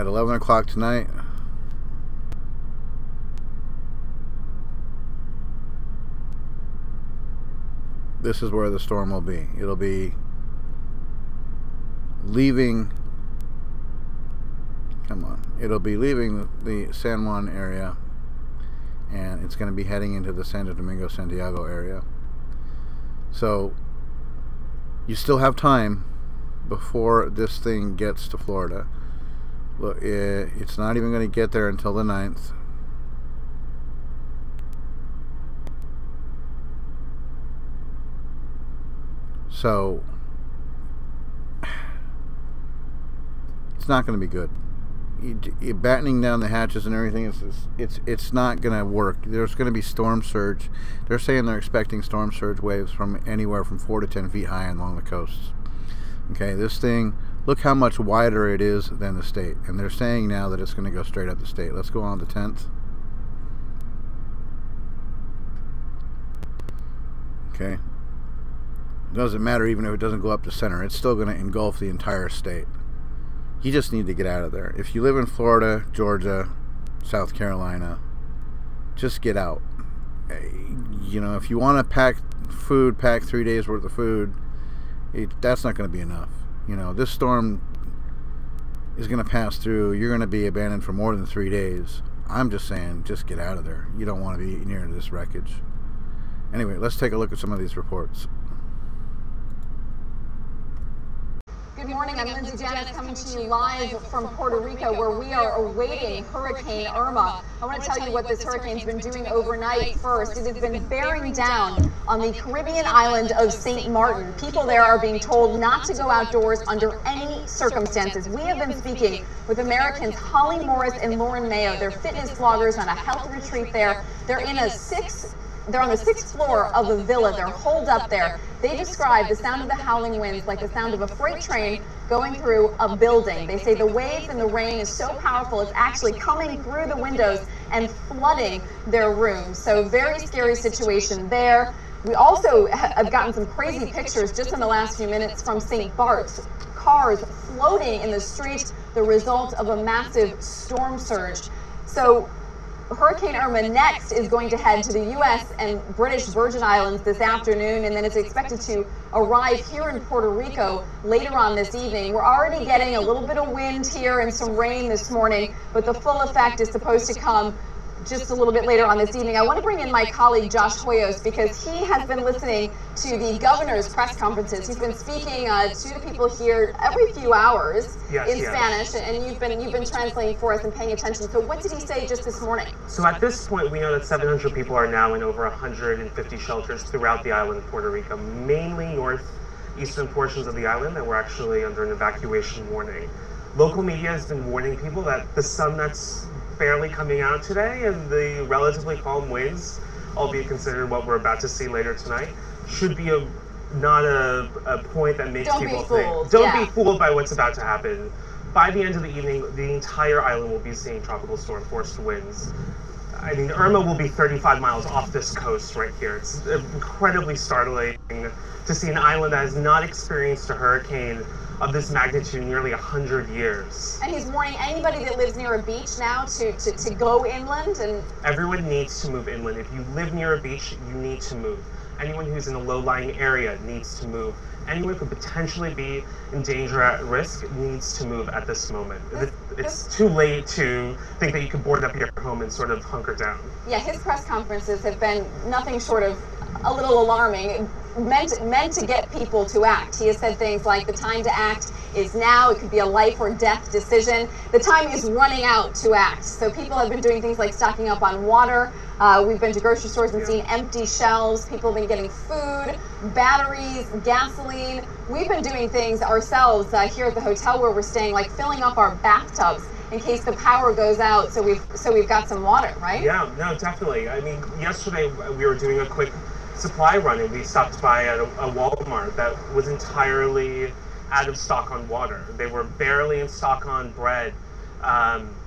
at 11 o'clock tonight, this is where the storm will be. It'll be leaving, it'll be leaving the San Juan area, and it's going to be heading into the Santo Domingo, Santiago area. So you still have time before this thing gets to Florida. Look, it's not even going to get there until the 9th. So it's not going to be good. You're battening down the hatches and everything. It's not going to work. There's going to be storm surge. They're saying they're expecting storm surge waves from anywhere from 4 to 10 feet high along the coasts. Okay, this thing, look how much wider it is than the state, and they're saying now that it's going to go straight up the state. Let's go on the 10th. Okay, it doesn't matter even if it doesn't go up the center. It's still going to engulf the entire state. You just need to get out of there. If you live in Florida, Georgia, South Carolina, just get out. You know, if you want to pack food, pack 3 days worth of food, that's not going to be enough. You know, this storm is going to pass through. You're going to be abandoned for more than 3 days. I'm just saying, just get out of there. You don't want to be near this wreckage. Anyway, let's take a look at some of these reports. Good morning, I'm Lindsay Janis coming to you live from Puerto Rico, where we are awaiting Hurricane Irma. I want to tell you what this hurricane's been doing overnight first. It has been bearing down on the Caribbean island of St. Martin. People there are being told not to go outdoors under any circumstances. We have been speaking with Americans Holly Morris and Lauren Mayo. They're fitness bloggers on a health retreat there. They're on the 6th floor of a villa. They're holed up there. They describe the sound of the howling winds like the sound of a freight train going through a building. They say the waves and the rain is so powerful it's actually coming through the windows and flooding their rooms. So very scary situation there. We also have gotten some crazy pictures just in the last few minutes from St. Bart's. Cars floating in the street, the result of a massive storm surge. So Hurricane Irma next is going to head to the U.S. and British Virgin Islands this afternoon, and then it's expected to arrive here in Puerto Rico later on this evening. We're already getting a little bit of wind here and some rain this morning, but the full effect is supposed to come just a little bit later on this evening. I want to bring in my colleague Josh Hoyos because he has been listening to the governor's press conferences. He's been speaking to the people here every few hours in Spanish, and you've been translating for us and paying attention. So what did he say just this morning? So at this point, we know that 700 people are now in over 150 shelters throughout the island of Puerto Rico, mainly northeastern portions of the island that were actually under an evacuation warning. Local media has been warning people that the sun that's barely coming out today and the relatively calm winds, albeit considered what we're about to see later tonight, should be not a point that makes people think. Don't be fooled by what's about to happen. By the end of the evening, the entire island will be seeing tropical storm force winds. I mean, Irma will be 35 miles off this coast right here. It's incredibly startling to see an island that has not experienced a hurricane of this magnitude in nearly 100 years. And he's warning anybody that lives near a beach now to go inland. And everyone needs to move inland. If you live near a beach, you need to move. Anyone who's in a low-lying area needs to move. Anyone who could potentially be in danger at risk needs to move at this moment. It's too late to think that you could board up your home and sort of hunker down. Yeah, his press conferences have been nothing short of a little alarming, meant to get people to act. He has said things like the time to act is now. It could be a life or death decision. The time is running out to act. So people have been doing things like stocking up on water. We've been to grocery stores and seen empty shelves. People have been getting food, batteries, gasoline. We've been doing things ourselves here at the hotel where we're staying, like filling up our bathtubs in case the power goes out, so we've got some water, right? Yeah, no, definitely. I mean, yesterday we were doing a quick supply run and we stopped by at a Walmart that was entirely out of stock on water. They were barely in stock on bread.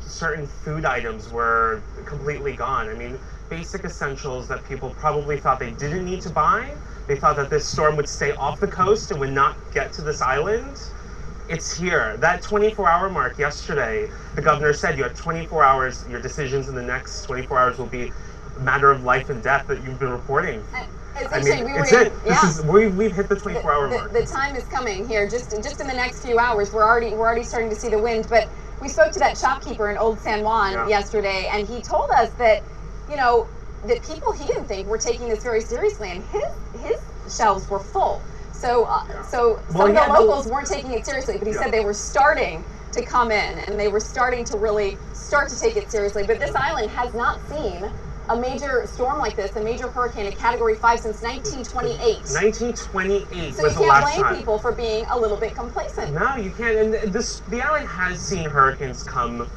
Certain food items were completely gone. I mean, basic essentials that people probably thought they didn't need to buy. They thought that this storm would stay off the coast and would not get to this island. It's here. That 24-hour mark yesterday, the governor said you have 24 hours. Your decisions in the next 24 hours will be a matter of life and death that you've been reporting. I mean, it's it. Yeah. We've hit the 24-hour mark. The time is coming here. Just in the next few hours, we're already starting to see the wind. But we spoke to that shopkeeper in Old San Juan yesterday, and he told us that, you know, that people he didn't think were taking this very seriously, and his shelves were full. So some of the locals weren't taking it seriously, but he said they were starting to come in, and they were starting to really start to take it seriously. But this island has not seen a major storm like this, a major hurricane, a Category 5, since 1928. 1928 so was the last time. you can't blame people for being a little bit complacent. No, you can't. And the island has seen hurricanes come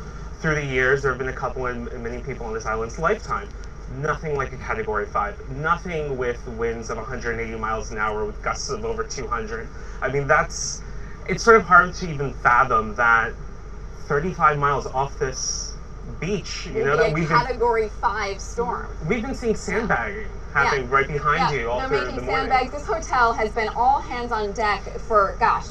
through the years. There have been a couple in many people on this island's lifetime. Nothing like a Category 5. Nothing with winds of 180 miles an hour with gusts of over 200. I mean, it's sort of hard to even fathom that 35 miles off this beach, you know, that we've been Category 5 storm. We've been seeing sandbagging happening right behind you all through the morning. They're making sandbags. This hotel has been all hands on deck for, gosh,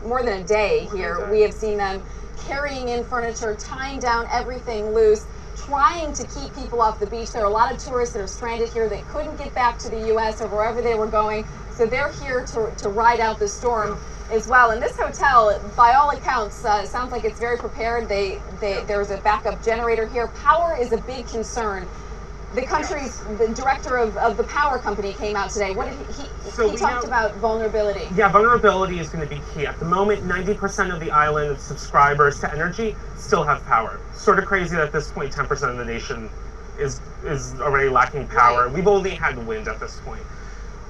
more than a day here. We have seen them carrying in furniture, tying down everything loose, trying to keep people off the beach. There are a lot of tourists that are stranded here that couldn't get back to the U.S. or wherever they were going, so they're here to ride out the storm as well. And this hotel, by all accounts, sounds like it's very prepared. There's a backup generator here. Power is a big concern. The director of the power company came out today. What did he talked about vulnerability. Yeah, vulnerability is going to be key. At the moment, 90% of the island subscribers to energy still have power. Sort of crazy that at this point 10% of the nation is already lacking power. Right. We've only had wind at this point.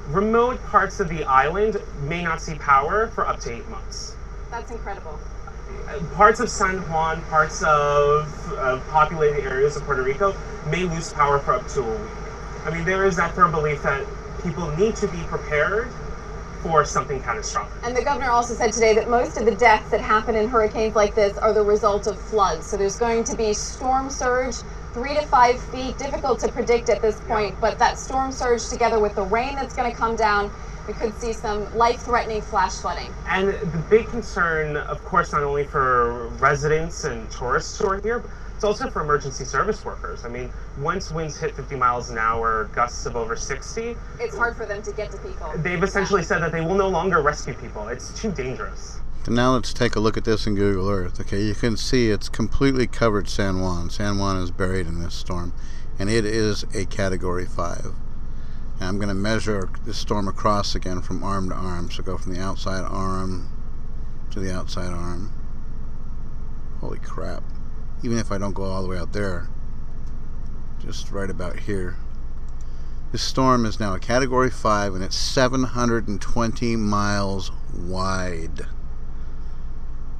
Remote parts of the island may not see power for up to 8 months. That's incredible. Parts of San Juan, parts of populated areas of Puerto Rico may lose power for up to a week. I mean, there is that firm belief that people need to be prepared for something catastrophic. And the governor also said today that most of the deaths that happen in hurricanes like this are the result of floods. So there's going to be storm surge, 3 to 5 feet, difficult to predict at this point, but that storm surge together with the rain that's going to come down, we could see some life-threatening flash flooding. And the big concern, of course, not only for residents and tourists who are here, but it's also for emergency service workers. I mean, once winds hit 50 miles an hour, gusts of over 60, it's hard for them to get to people. They've essentially said that they will no longer rescue people. It's too dangerous. And now let's take a look at this in Google Earth. Okay, you can see it's completely covered San Juan. San Juan is buried in this storm, and it is a Category 5. And I'm going to measure this storm across again from arm to arm. So go from the outside arm to the outside arm. Holy crap. Even if I don't go all the way out there, just right about here. This storm is now a Category 5, and it's 720 miles wide.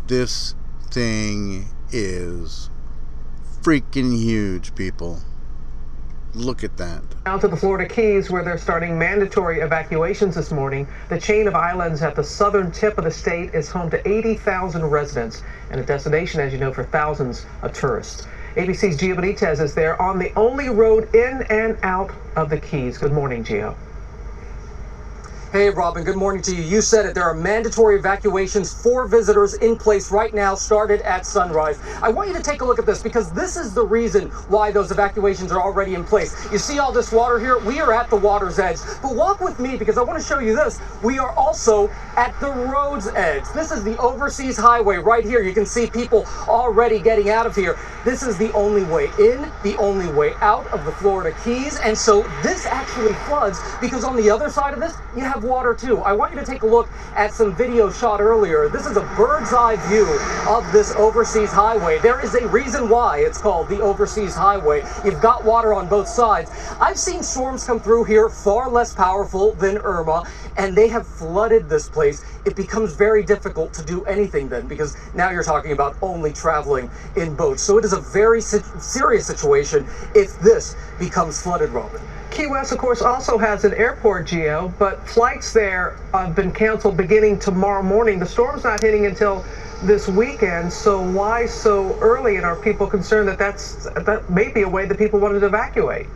This thing is freaking huge, people. Look at that. Down to the Florida Keys, where they're starting mandatory evacuations this morning. The chain of islands at the southern tip of the state is home to 80,000 residents and a destination, as you know, for thousands of tourists. ABC's Gio Benitez is there on the only road in and out of the Keys. Good morning, Gio. Hey, Robin, good morning to you. You said it. There are mandatory evacuations for visitors in place right now, started at sunrise. I want you to take a look at this because this is the reason why those evacuations are already in place. You see all this water here? We are at the water's edge. But walk with me because I want to show you this. We are also at the road's edge. This is the overseas highway right here. You can see people already getting out of here. This is the only way in, the only way out of the Florida Keys. And so this actually floods because on the other side of this, you have water too. I want you to take a look at some video shot earlier. This is a bird's eye view of this overseas highway. There is a reason why it's called the overseas highway. You've got water on both sides. I've seen storms come through here far less powerful than Irma, and they have flooded this place. It becomes very difficult to do anything then because now you're talking about only traveling in boats. So it is a very serious situation if this becomes flooded, Robin. Key West, of course, also has an airport, Gio, but flights there have been canceled beginning tomorrow morning. The storm's not hitting until this weekend, so why so early? And are people concerned that that may be a way that people wanted to evacuate?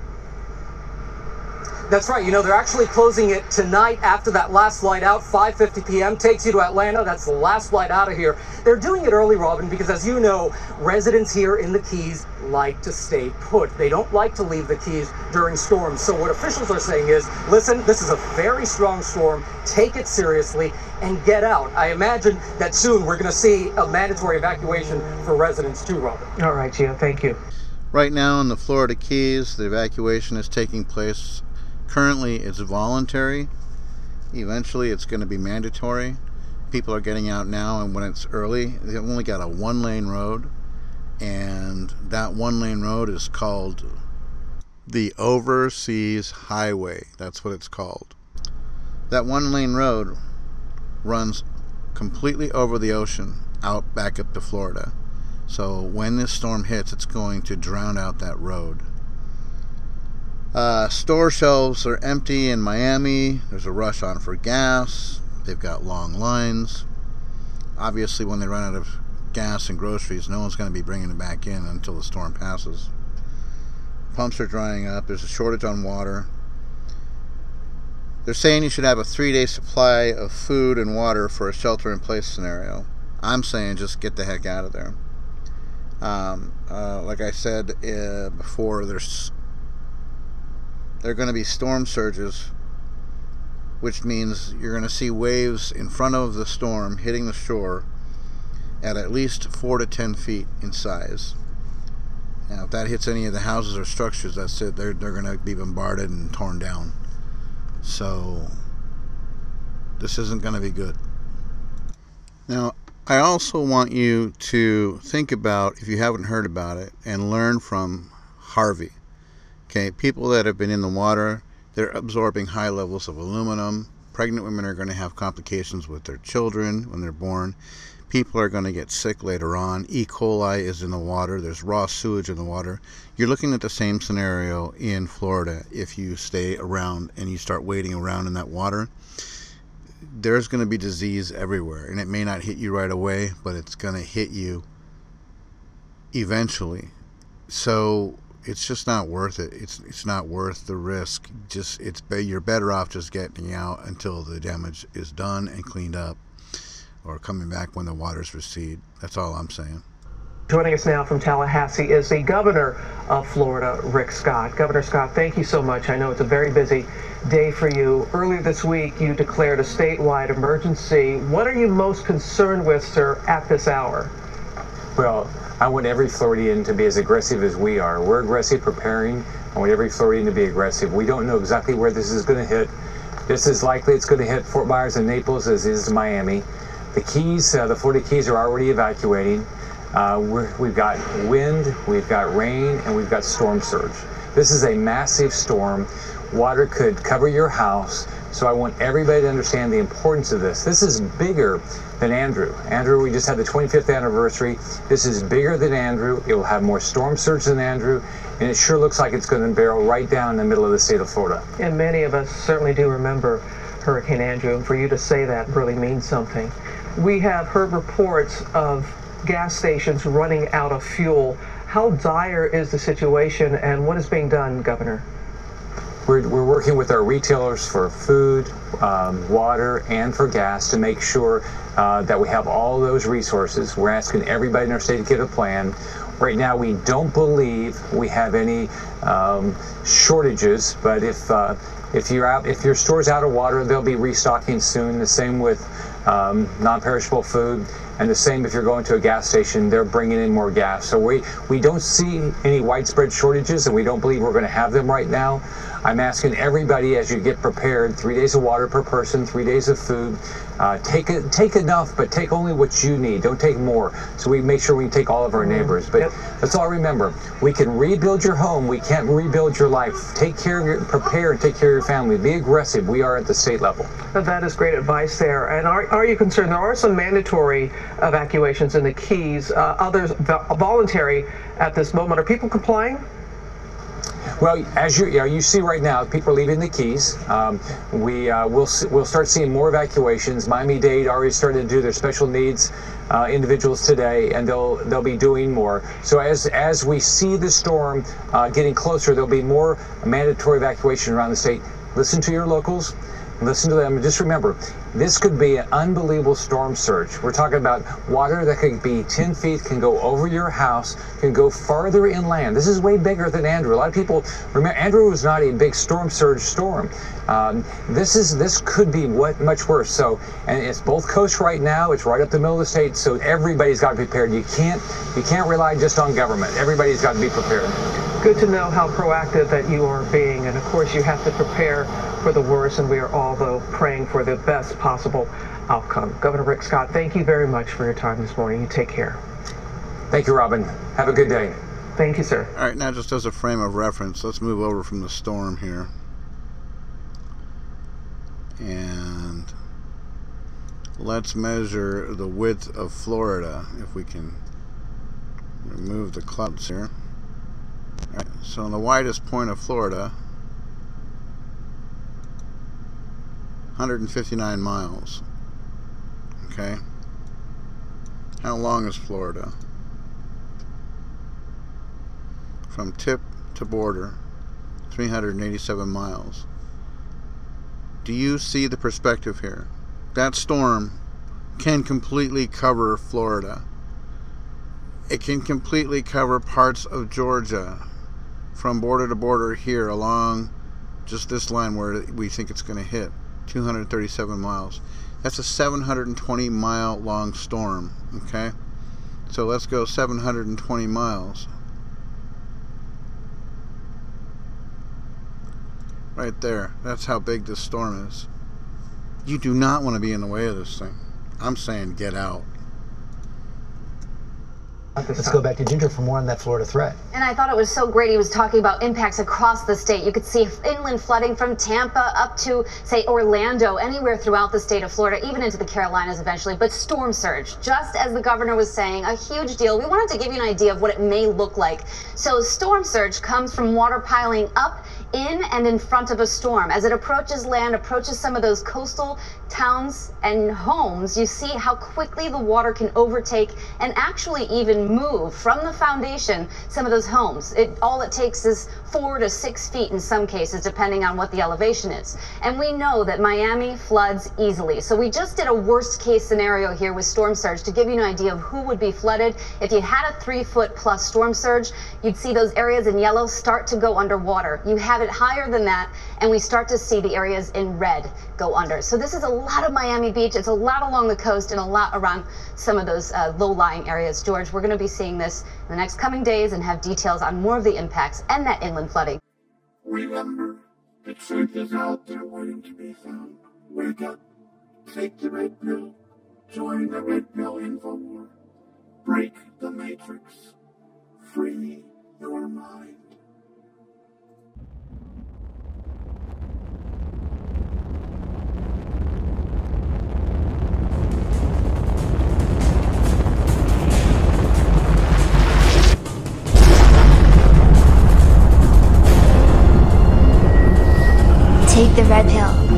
That's right. You know, they're actually closing it tonight after that last flight out, 5:50 p.m. takes you to Atlanta. That's the last flight out of here. They're doing it early, Robin, because as you know, residents here in the Keys like to stay put. They don't like to leave the Keys during storms. So what officials are saying is, listen, this is a very strong storm. Take it seriously and get out. I imagine that soon we're going to see a mandatory evacuation for residents too, Robin. All right, Gio, thank you. Right now in the Florida Keys, the evacuation is taking place. Currently, it's voluntary. Eventually, it's going to be mandatory. People are getting out now, and when it's early, they've only got a one-lane road, and that one-lane road is called the Overseas Highway. That's what it's called. That one-lane road runs completely over the ocean, out back up to Florida. So when this storm hits, it's going to drown out that road. Store shelves are empty in Miami. There's a rush on for gas. They've got long lines. Obviously, when they run out of gas and groceries, no one's going to be bringing it back in until the storm passes. Pumps are drying up. There's a shortage on water. They're saying you should have a 3-day supply of food and water for a shelter-in-place scenario. I'm saying just get the heck out of there. Like I said before, there are going to be storm surges, which means you're going to see waves in front of the storm hitting the shore at least 4 to 10 feet in size. Now, if that hits any of the houses or structures, that's it. They're going to be bombarded and torn down. So this isn't going to be good. Now, I also want you to think about, if you haven't heard about it, and learn from Harvey. Okay, people that have been in the water, they're absorbing high levels of aluminum. Pregnant women are going to have complications with their children when they're born. People are going to get sick later on. E. coli is in the water. There's raw sewage in the water. You're looking at the same scenario in Florida. If you stay around and you start wading around in that water, there's going to be disease everywhere. And it may not hit you right away, but it's going to hit you eventually. So it's just not worth it. It's not worth the risk. You're better off just getting out until the damage is done and cleaned up, or coming back when the waters recede. That's all I'm saying. Joining us now from Tallahassee is the governor of Florida, Rick Scott. Governor Scott, thank you so much. I know it's a very busy day for you. Earlier this week, you declared a statewide emergency. What are you most concerned with, sir, at this hour? Well, I want every Floridian to be as aggressive as we are. We're aggressive preparing. I want every Floridian to be aggressive. We don't know exactly where this is going to hit. Just as likely it's going to hit Fort Myers and Naples as it is Miami. The Keys, the Florida Keys are already evacuating. We've got wind, we've got rain, and we've got storm surge. This is a massive storm. Water could cover your house. So I want everybody to understand the importance of this. This is bigger than Andrew. Andrew, we just had the 25th anniversary. This is bigger than Andrew. It will have more storm surge than Andrew, and it sure looks like it's going to barrel right down in the middle of the state of Florida. And many of us certainly do remember Hurricane Andrew, and for you to say that really means something. We have heard reports of gas stations running out of fuel. How dire is the situation, and what is being done, Governor? We're working with our retailers for food, water, and for gas to make sure that we have all those resources. We're asking everybody in our state to get a plan. Right now, we don't believe we have any shortages, but if your store's out of water, they'll be restocking soon. The same with non-perishable food, and the same if you're going to a gas station, they're bringing in more gas. So we don't see any widespread shortages, and we don't believe we're going to have them right now. I'm asking everybody, as you get prepared, 3 days of water per person, 3 days of food. Take enough, but take only what you need. Don't take more. So we make sure we take all of our neighbors. But let's all remember, we can rebuild your home. We can't rebuild your life. Take care of prepare and take care of your family. Be aggressive. We are at the state level. That is great advice there. And are you concerned? There are some mandatory evacuations in the Keys, others voluntary at this moment. Are people complying? Well, as you see right now, people are leaving the Keys. We'll start seeing more evacuations. Miami-Dade already started to do their special needs individuals today, and they'll be doing more. So as we see the storm getting closer, there'll be more mandatory evacuation around the state. Listen to your locals. Listen to them. Just remember, this could be an unbelievable storm surge. We're talking about water that could be 10 feet, can go over your house, can go farther inland. This is way bigger than Andrew. A lot of people remember Andrew was not a big storm surge storm. This could be much worse. So, and it's both coasts right now. It's right up the middle of the state. So everybody's got to be prepared. You can't rely just on government. Everybody's got to be prepared. Good to know how proactive that you are being, and of course you have to prepare for the worst, and we are all, though, praying for the best possible outcome. Governor Rick Scott, thank you very much for your time this morning. You take care. Thank you, Robin. Have a good day. Thank you, sir. All right, now just as a frame of reference, let's move over from the storm here. And let's measure the width of Florida, if we can remove the clouds here. All right, so in the widest point of Florida, 159 miles. Okay. How long is Florida? From tip to border, 387 miles. Do you see the perspective here? That storm can completely cover Florida. It can completely cover parts of Georgia from border to border here along just this line where we think it's going to hit, 237 miles. That's a 720 mile long storm, okay? So let's go 720 miles. Right there. That's how big this storm is. You do not want to be in the way of this thing. I'm saying get out. Let's go back to Ginger for more on that Florida threat. And I thought it was so great. He was talking about impacts across the state. You could see inland flooding from Tampa up to, say, Orlando, anywhere throughout the state of Florida, even into the Carolinas eventually. But storm surge, just as the governor was saying, a huge deal. We wanted to give you an idea of what it may look like. So storm surge comes from water piling up in and in front of a storm. As it approaches land, approaches some of those coastal towns and homes, you see how quickly the water can overtake and actually even move from the foundation some of those homes. All it takes is 4 to 6 feet in some cases, depending on what the elevation is. And we know that Miami floods easily. So we just did a worst case scenario here with storm surge to give you an idea of who would be flooded. If you had a 3-foot plus storm surge, you'd see those areas in yellow start to go underwater. You have it higher than that, and we start to see the areas in red go under. So this is a lot of Miami Beach. It's a lot along the coast and a lot around some of those low-lying areas. George, we're going to be seeing this in the next coming days and have details on more of the impacts and that inland flooding. Remember, the truth is out there waiting to be found. Wake up, take the red pill, join the red pill info war. Break the matrix, free your mind. Take the red pill.